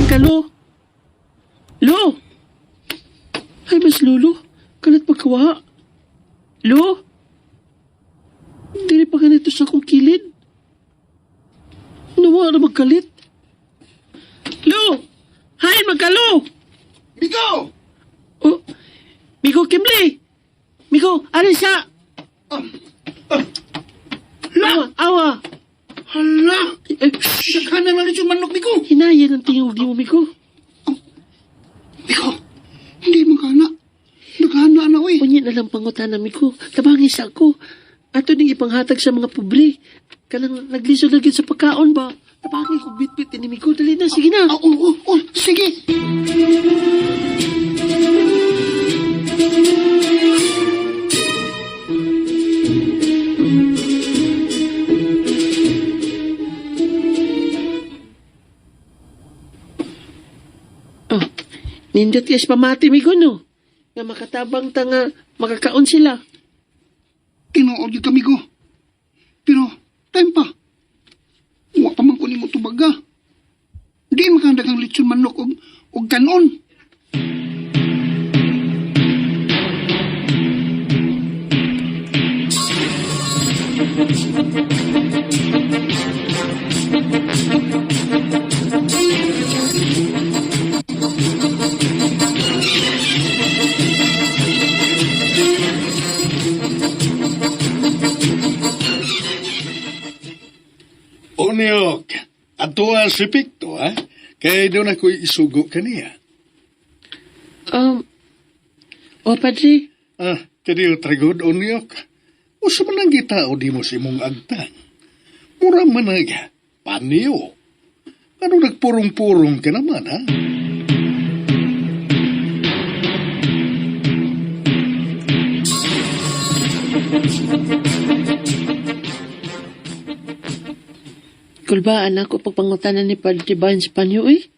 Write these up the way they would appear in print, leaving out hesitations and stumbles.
magkalo. Lo! Ay, mas lolo. Kalat pagkawa. Lo! Dili pa ganito sa akong kilid. Nawa na magkalit. Lo! Hay, magkalo! Miko! Oh, Miko Kimli! Miko, alin siya? Awa! Hala! Eh, Sakana na rin yung manok, Miko! hinayan ang tingog di mo, Miko. Miko! Hindi magana. Nagana na, oy. Punyi na lang pangutan na, Miko. Tabangis ako. Ato ning ipanghatag sa mga pobre. Kanang nagliso na gyud sa pagkaon ba? Tabangis ko bit-bit ni Miko. Dali na, sige na. Oo, sige. Oh, nindot yes pamati, Miko, no? Nga makatabang tanga, makakaon sila. Tinuod yung kami ko. Pero, time pa. Huwag pa man kunin mo tubaga. Di makandagang lechon manok og kanon. Onyok, ato si Picto, ha? Kaya doon ako isugo kaniya. Padre, Kaya tragod, Onyok. Usa man ang gitao di mo si mong agtang. Mura man nga, paniyo. Ano nagpurong-purong ka naman, ha? kulbaan ako pagpangutanan ni Padre Bahan sa panyo, eh.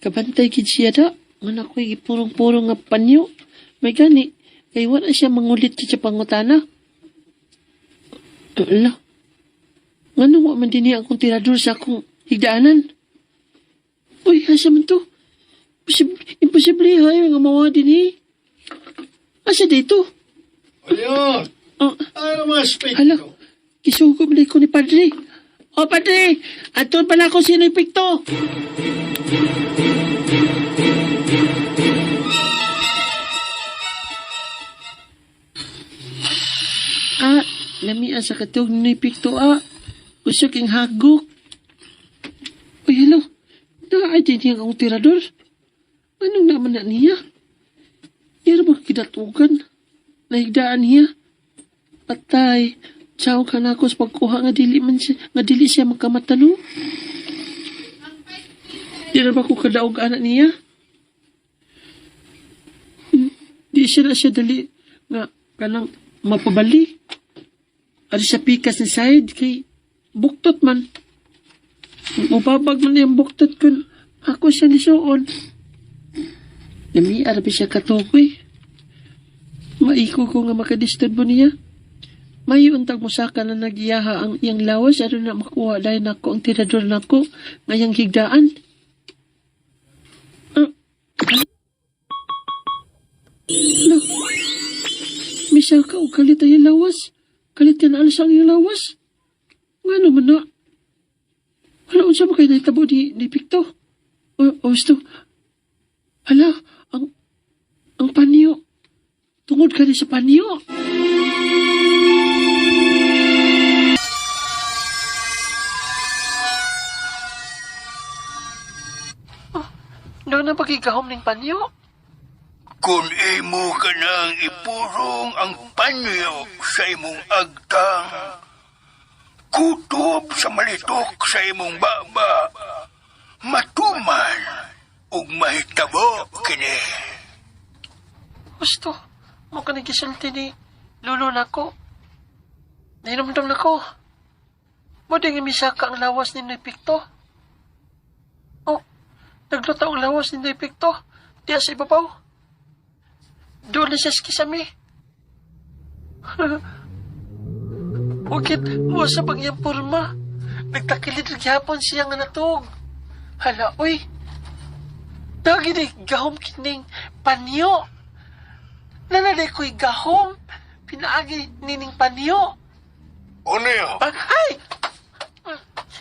Kabantay kid siya da. Nga ako'y ipurong-purong nga panyo. May gani. Kaya wala siya mangulit sa pangutana. Ala. Nga nung man din niya akong tirador sa akong higdaanan. Uy, asa man to? Imposible hay nga mawa din eh. Asa dito? Onyok! Oh, Ano mas Picto? hala. Kisugom na ko ni Padre. O, Padre! Atun pala ako sinipikto! Lamian sa katog ni Pikto, Usok yung hagok. Uy, hello. Naay din niya akong tirador. Anong naman na niya? Yara ba kinatugan? Nahigdaan niya? Patay. Tsaw ka na ako sa pagkuha nga dili siya magkamatalo. Yara ba ko kadaog anak niya? Di siya na siya dali nga kanang mapabali. Ari sa pikas ni side kay buktot man. Mababag man yung buktot kun ako siya lisuon. Nami arabi siya katukoy. Maiko ko nga makadisturbo niya. May untag musaka na nagiyaha ang iyang lawas ano na makuha dahil nako ang tirador nako ngayang higdaan. No. Misa ka o kalit ang iyang lawas. Kalit yan alas ang iyang lawas. Nga naman na. Ano unsa mo kayo naitabo ni Pikto? O gusto? Hala, ang panyo. Tungod ka rin sa panyo. Doon na pagkikahom ng panyo. Kung imo ka nang ipurong ang panyo sa imong agtang, kutob sa malitok sa imong baba, matuman ug mahitabo kini. Gusto, mo ka nagisulti ni Lolo nako. Nainumdum nako. Mo din imisaka ang lawas ni Pikto. Oh, nagluto ang lawas ni Pikto. Diya sa ibabaw. Doon na siya skisami. Bukit mo sa bagyang porma. Nagtakilid rin hapon siya nga natog. Hala, uy. Dagi gahom kining panyo. Nanaday ko'y gahom. Pinaagi nining panyo. Ano yun? Ay!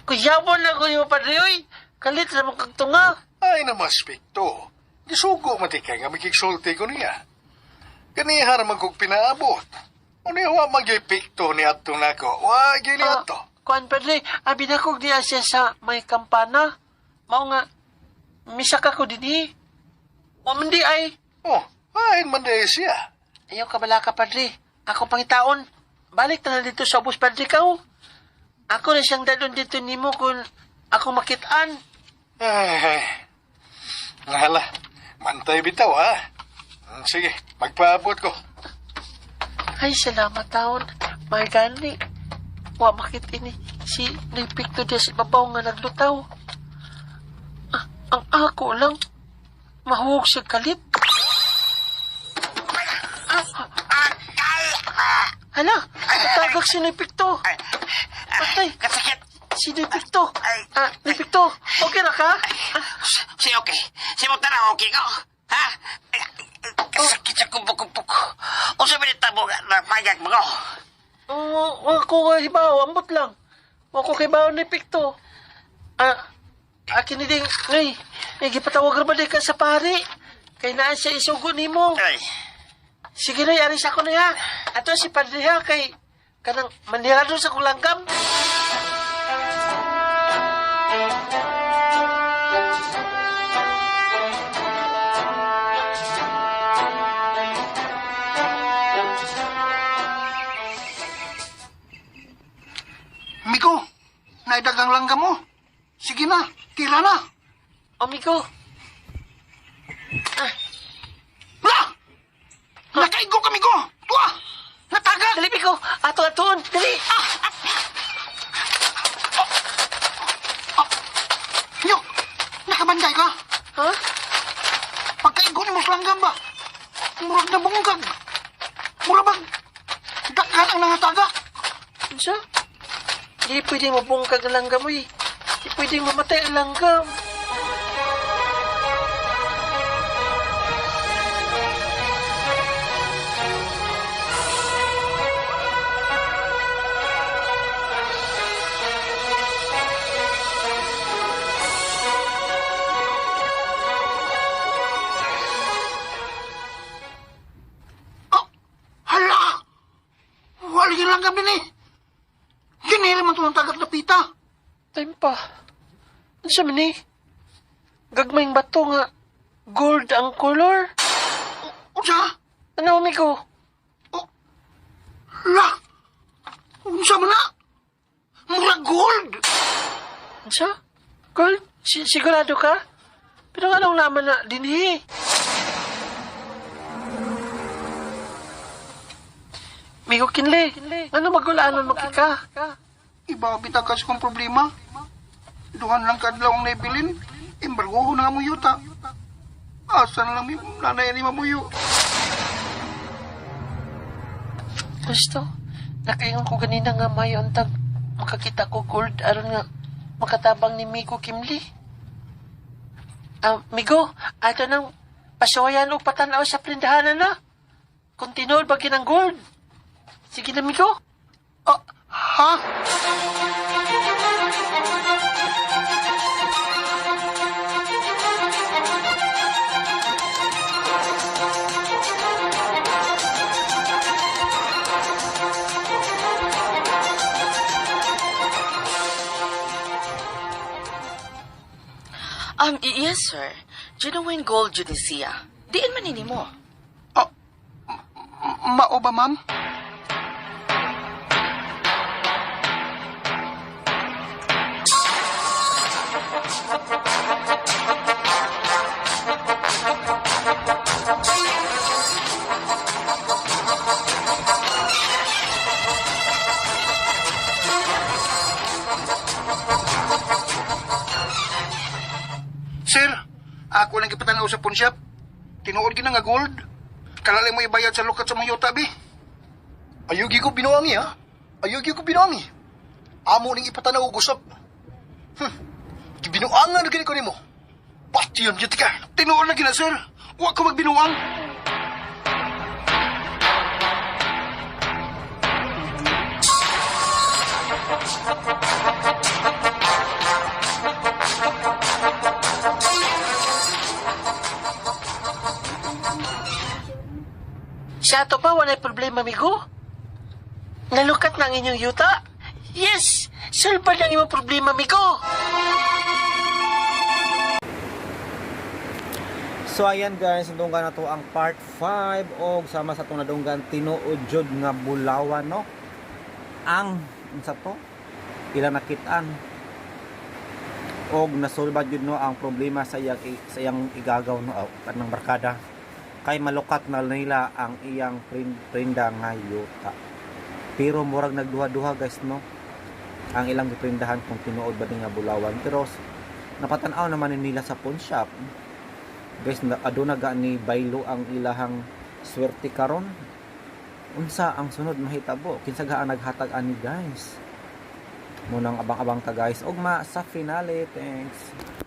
Kuyabon na ko yung padre, oy. Kalit sa mga kagtunga. Ay na mas pikto. Gisugo matikay nga makiksulti ko niya. Ganihar man kong pinaabot. Ano yung magipikto ni Ato na ko? Wag yun ni Ato. Kuan padre, abi na kog diya siya sa may kampana. Mao nga, misak ako din O hindi ay. Oh, ayon man dahil siya. Ayaw ka bala ka padre. Ako pangitaon. Balik na dito sa bus padre ka o. Ako na siyang dalon dito nimo kung ako makitaan. Ay, nahala. Mantay bitaw, ha? Sige, magpaabot ko. Ay, salamat taon. May gani. Wa makit ini. Si Ripikto diya si babaw nga naglutaw. Ah, ang ako lang. Mahuwag siya kalit. Hala, natagag si Ripikto. Patay. Kasakit. Si Ripikto. Ripikto, okay na ka? Si okay. Si mo tara okay ko. Ha? Kasakit sa kumpuk-kumpuk. O sa binitabo na pagag mo ko. Ako nga hibaw, ambot lang. Ako kay bawa ni Ripikto. Akin ni ding, ngay, gipatawag ra ba di ka sa pari? Kay naan siya isugo nimo. Ay. Sige na, aris ako na ha. Ato si Padre ha, kay kanang mandirado sa kulanggam. Miko, naidagang langgam mo. Sige na, tira na. Amigo, Wala! Nakaigo kami ko! Tuwa! Nataga! dali Miko, ato-atoon, dali. Nyo! Nakabanday ka? Ha? Pagkaigo ni mo sa langgam ba? Murag na bungkag. Murag bang daghan ang nangataga. Ano? Di pwede mabungkag ang langgam mo eh. Di pwede mamatay ang langgam. Oh, hala! Wala yung langgam din eh. Ginili man ito ng tagat na pita. Time pa. Ano siya man eh? Gagmayng bato nga. Gold ang color. Unsa? Ano, amigo? La! Unsa man na? Murag gold! Ano siya? Gold? Sigurado ka? Pero anong naman na dinhi? Migo kinle. Ano magulaanan mo ka? Iba bitakas kong problema. Duhan lang kadlaw ang naibilin. Embargo na nga mo yuta. Asa na lang may nanay ni mamuyo. Gusto. Nakaingon ko ganina nga may untag makakita ko gold aron nga makatabang ni Migo Kimli. Migo, ato nang pasuwayan o patanaw sa prindahanan na. Kung tinuod ba kinang gold? Sige na, Migo. Ha? Yes, sir. Genuine gold judiciya. Diin man ini mo. Mao ba, ma'am? Sir, ako lang ipatanaw sa pawn shop. Tinuod gina nga gold. Kalalay mo ibayad sa lukat sa mga yuta, bi. Ayugi ko binuangi, ha? Ayugi ko binuangi. Amo ning ipatanaw og usap. Binuangan gani ko nimo. Pati yun, ka. Tinuon lagi na, sir. Huwag ko magbinuang. Siya to pa, walay problema, amigo. Nalukat na ang inyong yuta. Yes, sulba lang yung problema, amigo. So ayan guys, nadunggan na to ang part 5 og sama sa itong nadunggan tinuod jud nga bulawan no. Ang unsa to? Ilang nakitaan. Og nasolba jud no ang problema sa iyang igagaw no kanang barkada. Kay malukat na nila ang iyang prenda nga yuta. Pero murag nagduha-duha guys no. Ang ilang giprendahan kung tinuod ba nga bulawan pero napatan-aw naman nila sa pawn shop. Guys, aduna ga ni baylo ang ilahang swerte karon. Unsa ang sunod mahitabo? Kinsa gaan naghatag ani guys? Munang abang-abang ta guys. Ugma sa finale. Thanks.